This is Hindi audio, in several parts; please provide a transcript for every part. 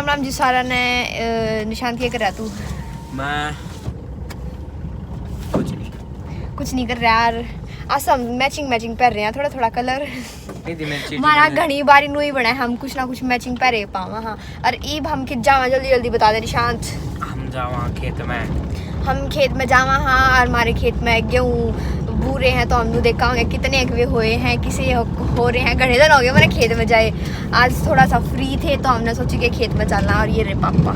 राम राम जी सारा ने। निशांत क्या कर रहा तू? मैं कुछ नहीं कर रहा यार। आज हम मैचिंग पहन रहे हैं, थोड़ा थोड़ा कलर हमारा घनी बारी नु ही बना है, हम कुछ ना कुछ मैचिंग पहने पावा। हाँ और ईब हम खेत जावा, जल्दी जल्दी बता दे निशांत। हम जावा खेत में, हम खेत में जावा। हाँ और हमारे खेत में गेहूँ बूरे हैं तो हम देखा होंगे कितने एकवे हुए हैं, किसी हो रहे हैं। घने दिन हो गए हमारे खेत में जाए, आज थोड़ा सा फ्री थे तो हमने सोची कि खेत में चलना। और ये रे पापा।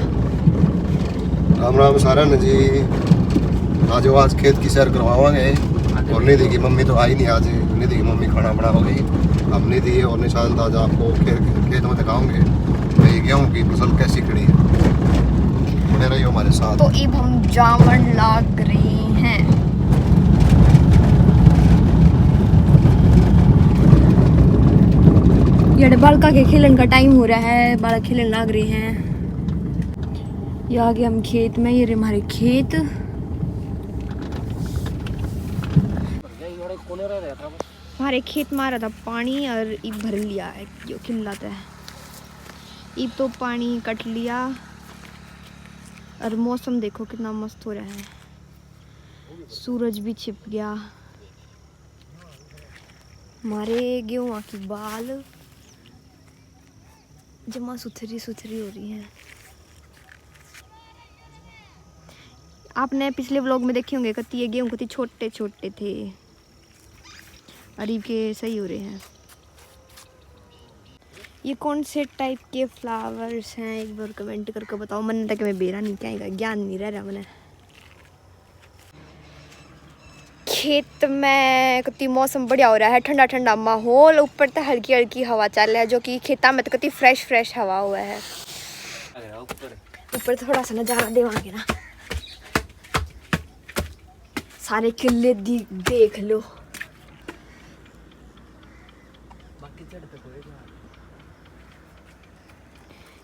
राम राम सारा ने जी। आज खेत की सैर करवावांगे। और निधि की मम्मी तो आई नहीं आज, निधि की मम्मी खाना बनाओगी। हम निधि और निशांत आज आपको खेत में दिखाओगे भाई गेहूँ की फसल कैसी खड़ी है। बने रहिए हमारे साथ। तो अब हम जामन लाग रहे हैं। ये बालका के खेलन का टाइम हो रहा है, बालक खेलन लाग रहे हैं। ये आगे हम खेत में, ये रे हमारे खेत। हमारे खेत में आ रहा था पानी और ईब भर लिया है, जो खिलाता है। ईब तो पानी कट लिया और मौसम देखो कितना मस्त हो रहा है, सूरज भी छिप गया। हमारे गेहूं की बाल जमा सुथरी सुथरी हो रही हैं। आपने पिछले व्लॉग में देखे होंगे कति ये गेहूं कति छोटे छोटे थे, अरीब के सही हो रहे हैं। ये कौन से टाइप के फ्लावर्स हैं एक बार कमेंट करके बताओ। मन तक मैं बेरा नहीं क्या ज्ञान नहीं रह रहा मैंने। खेत में कति मौसम बढ़िया हो रहा है, ठंडा ठंडा माहौल, ऊपर तो हल्की हल्की हवा चल रहा है, जो कि खेता में तो कति फ्रेश हवा हुआ है। ऊपर थोड़ा सा नजारा देवांगे ना, सारे किले देख लो।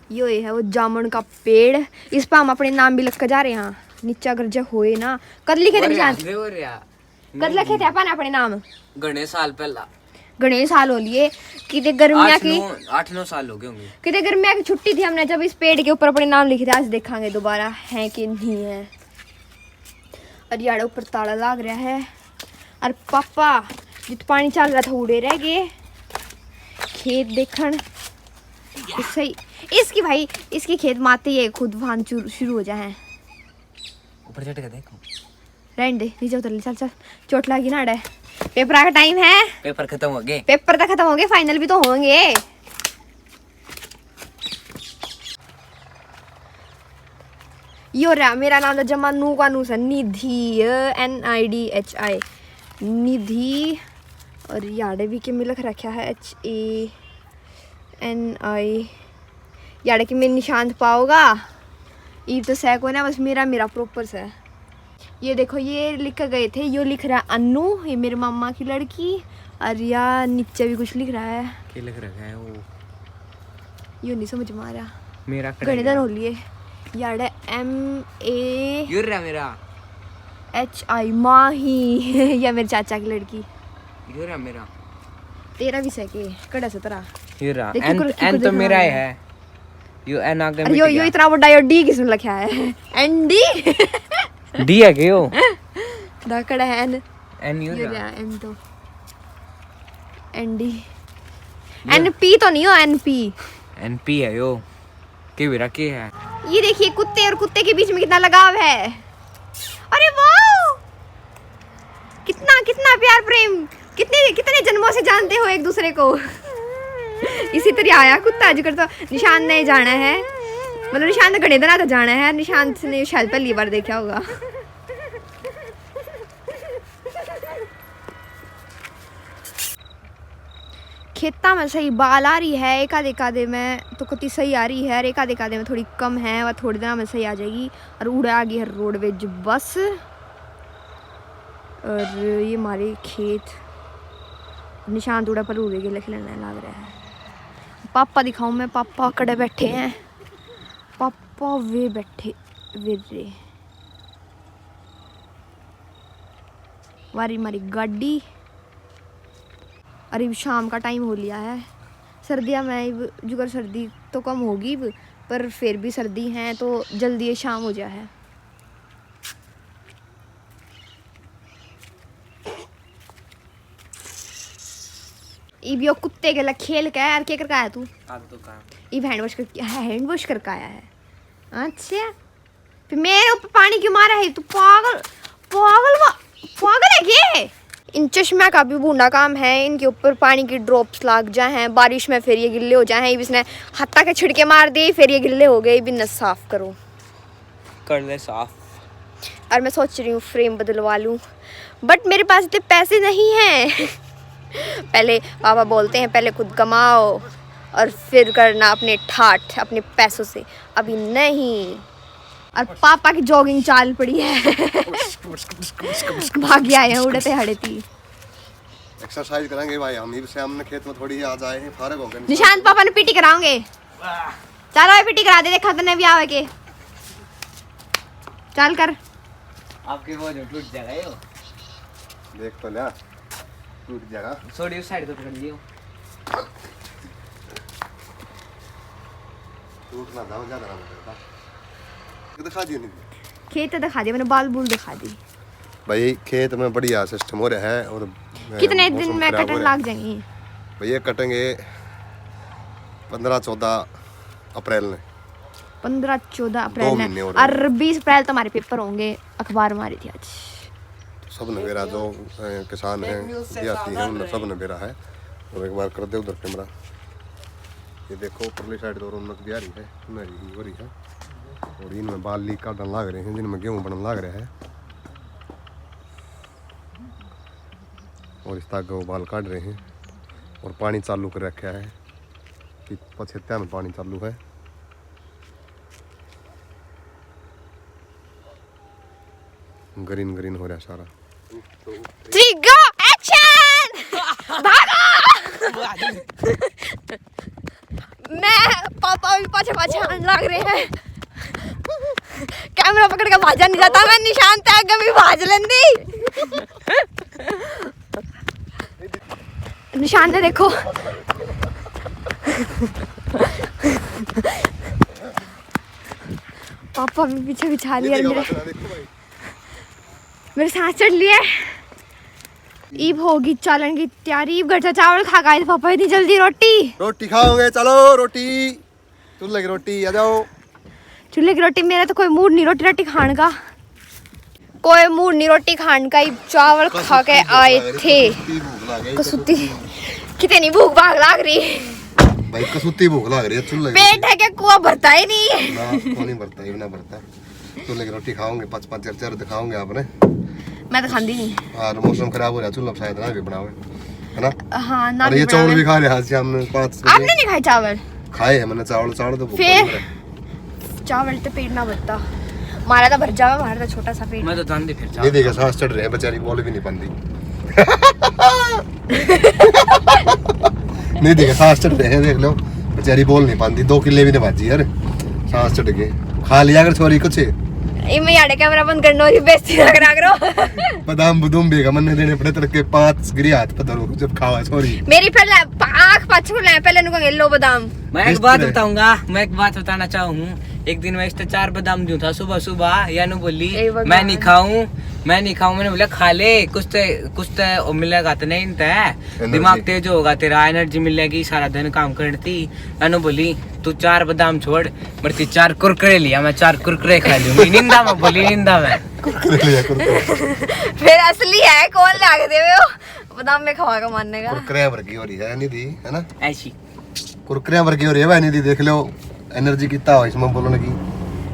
यो ये है वो जामुन का पेड़, इस पर हम अपने नाम भी लिख कर जा रहे हैं। नीचे अगर जो होए ना कद लिखे थे निशान, कद लिखे थे अपन अपने नाम। घने साल पहला, घने साल हो लिए कि गर्मिया की 8-9 साल हो गए होंगे। कि गर्मिया की छुट्टी थी, हमने जब इस पेड़ के ऊपर अपने नाम लिखे थे। आज देखांगे दोबारा है कि नहीं है। और यार ऊपर ताला लाग रहा है। और पापा जित पानी चल रहा था उड़े रह गए खेत देखन। सही इसकी भाई, इसकी खेत माते ये खुद वाहन शुरू हो जाए। ऊपर चढ़ के देखो, रहने दे, नीचे उतर ले, चल चल, चोट लगी ना डे। पेपर का टाइम है, पेपर खत्म हो गए। पेपर तो खत्म हो गए, फाइनल भी तो होंगे। यो रहा मेरा नाम तो जमा नू का नू से निधि, NIDHI निधि। और याडे भी के में लिख रखा है HANI। याडे कि मैं निशांत पाओगा ये तो सह को ना, बस मेरा प्रॉपर से। ये देखो ये लिख गए थे, यो लिख रहा है अन्नू, ये मेरे मामा की लड़की। और या नीचे भी कुछ लिख रहा है, क्या लिख रखा है वो यो नहीं समझ में आ रहा। मेरा घने दिन हो लिए। याडे MA यूर रहा मेरा HI माही या मेरे चाचा की लड़की। यूर रहा मेरा, तेरा भी सह के कड़ा से तरह। यूर रहा देखो, एन तो मेरा ही है। यू एन आगे अरे यो इतना बड़ा यो डी किसने लिखा है? ND डी है क्यों दाकड़ा है एन यूर ये रहा एन तो ND NP तो नहीं हो, NP NP है यो के भी रखे है। ये देखिए कुत्ते और कुत्ते के बीच में कितना लगाव है। अरे वाह कितना कितना प्यार प्रेम, कितने कितने जन्मों से जानते हो एक दूसरे को। इसी तरह आया कुत्ता अजगर तो निशांत ने जाना है, मतलब निशांत घने दिन तो जाना है। निशांत ने शायद पहली बार देखा होगा। खेता में सही बाल आ रही है, एक आधे में तो कति सही आ रही है, और एक आधे में थोड़ी कम है, और थोड़ी देर में सही आ जाएगी। और उड़ा आ गई है रोडवेज बस। और ये हमारे खेत, निशांत उड़ा पर उड़े के खिलने लग रहा है। पापा दिखाऊं मैं, पापा कड़े बैठे हैं, पापा वे बैठे वे रे। वारी मारी गाड़ी। अरे शाम का टाइम हो लिया है, सर्दियाँ में जुगर सर्दी तो कम होगी पर फिर भी सर्दी है तो जल्दी ये शाम हो जाए है। इब यो कुत्ते के लिए खेल के यार क्या करके आया तू? आप तो काम इब हैंड वॉश करके आया है। अच्छा फिर मेरे ऊपर पानी क्यों मारा है? तू पागल पागल है ये। इन चश्मा का भी बूढ़ा काम है, इनके ऊपर पानी की ड्रॉप्स लग जाए हैं बारिश में, फिर ये गिल्ले हो जाए हैं। इसने हत्ता के छिड़के मार दिए, फिर ये गिल्ले हो गए। भी न साफ करो, कर ले साफ। और मैं सोच रही हूँ फ्रेम बदलवा लूँ, बट मेरे पास इतने पैसे नहीं हैं। पहले पापा बोलते हैं पहले खुद कमाओ और फिर करना अपने ठाठ अपने पैसों से, अभी नहीं। और पापा की जॉगिंग चाल पड़ी है। भाग आए हैं उड़ते हड़ती। एक्सरसाइज करेंगे भाई हम ही से, हमने खेत में थोड़ी आ जाए हैं, फारग हो गए। निशांत पापा ने पीटी कराओगे? चलो पीटी करा दे, देखा तने भी आवे के। चल कर। आपके वो जो टूट जाएगा यो। देख तो ले टूट जाएगा। छोड़ी उस साइड को पकड़ लियो। टूट ना जाओ, ज्यादा ना करता। दिखा दियो नहीं खेत दिखा दिया मैंने, बाल बूल दिखा दी। भाई खेत में बढ़िया सिस्टम हो रहा है। और कितने दिन मौसम में खराब कटन हो रहा है। लग जाएंगे? भैया कटेंगे 15-14 अप्रैल में। 15-14 दो अप्रैल महीने में, हो रहे हैं। और 20 अप्रैल तो हमारे पेपर होंगे। अखबार हमारी थी आज। सब ने बेरा, जो किसान हैं विद्यार्थी हैं उन सब ने बेरा है। और एक बार कर दे उधर कैमरा, ये देखो ऊपरली साइड तो रौनक भी आ रही है, मेरी हो रही है। और इनमें बाल लीक काटन लग रहे हैं, जिनमें गेहूँ बनन लग रहा है। और इस ताक वो बाल काट रहे हैं और पानी चालू कर रखा है कि पछेत्या में पानी चालू है। ग्रीन ग्रीन हो रहा है सारा। 3 go action! भागो! मैं पापा भी पाछे आने लग रहे हैं। कैमरा पकड़ के भाजा नहीं जाता, मैं निशांत आगे भी भाज लेंदी। निशान ने देखो पापा भी पीछे बिछा लिया मेरे साथ चढ़ लिया। ईब होगी चालन की तैयारी। ईब घर से चावल खा गए पापा इतनी जल्दी। रोटी खाओगे? चलो रोटी, चूल्हे की रोटी आ जाओ। चूल्हे की रोटी, मेरा तो कोई मूड नहीं रोटी खाने का, कोई मूड नहीं रोटी खाने का। ईब चावल खा के आए थे। कसूती कितनी भूख भाग लाग रही भाई, कसूती भूख लग रही है। चूल्हे पेट है क्या, कुआं भरता ही नहीं है ना, नहीं भरता ही ना भरता। चूल्हे की रोटी खाओगे, 5-5 4 दिखाओगे आपने। मैं तो खाती नहीं। और मौसम खराब हो रहा है, चूल्हा शायद ना भी बनाओ, है ना? हाँ ना। और ये चावल भी खा रहे हैं हमने 5 बजे। आपने नहीं खाए चावल? खाए हैं मैंने चावल तो भूख फिर? लग रहा है। चावल तो पेट ना भरता, हमारा तो भर जावा, हमारा तो छोटा सा पेट। मैं तो जानती फिर नहीं देखा, सांस चढ़ रहे हैं बेचारी, बोल भी नहीं पाती। नहीं देखा, सांस चढ़ रहे हैं, देख लो बेचारी बोल नहीं पाती। 2 किले भी नहीं बाजी यार, सांस चढ़ के। खा लिया अगर छोरी कुछ इमे याडे कैमरा बंद करनो री बेइज्जती ना करा करो। बादाम बुदूम भी का मन्ने देने पड़े तड़के 5 गिरी हाथ पधरो जब खावा छोरी। मेरी पहले आँख पाछू ले, पहले नुको लो बादाम। मैं एक बात बताऊंगा, मैं एक बात बताना चाहूँ। एक दिन मैं इससे 4 बादाम दूं था सुबह सुबह, यानू बोली मैं नहीं खाऊं। मैंने बोला खा ले, कुछ तो मिलेगा तो नहीं इंता, दिमाग तेज होगा तेरा, एनर्जी मिलेगी सारा दिन काम करती। यानू बोली तू 4 बादाम छोड़, मरती 4 कुरकुरे लिया, मैं 4 कुरकुरे खा लूंगी। निंदा में बोली, निंदा में। फिर असली है कौन लाग देवे हो बादाम में खवा का मानने का। कुरकुरे वर्गी हो रही है निधि, है ना? ऐसी कुरकुरे वर्गी हो रही है निधि, देख लो एनर्जी कितना हो इसमें बोलने की।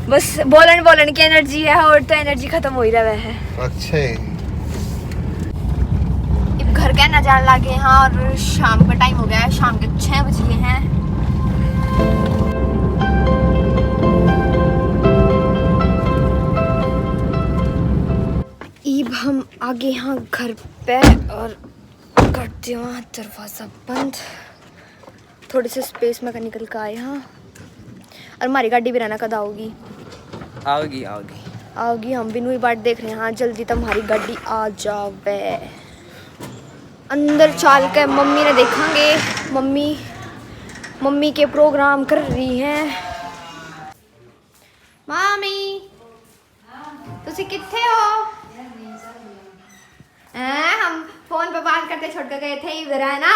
बस बोलन की एनर्जी है, और तो एनर्जी खत्म हो ही रहा है। अच्छे अब घर का नजारा लगे हैं और शाम का टाइम हो गया है, शाम के 6 बज गए हैं। अब हम आगे यहाँ घर पे और कर दिया दरवाजा बंद। थोड़ी सी स्पेस में निकल के आए यहाँ, और हमारी गाड़ी भी रहना कद आओगी। आओगी हम भी नई बाट देख रहे हैं। हाँ जल्दी तो हमारी गाड़ी आ जावे। अंदर चाल के मम्मी ने देखेंगे, मम्मी के प्रोग्राम कर रही हैं। मामी तुसी किथे हो? हम फोन पे बात करते छोड़ कर गए थे, इधर है ना।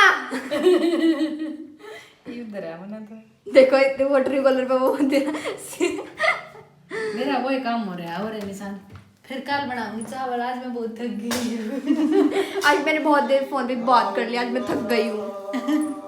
इधर है मना तो देखो इतने वाटर कलर पे वो मेरा वही काम हो रहा है और निशान फिर कल बनाऊंगी चावल। आज मैं बहुत थक गई हूँ। आज मैंने बहुत देर फोन पे बात कर लिया, आज मैं थक गई हूँ।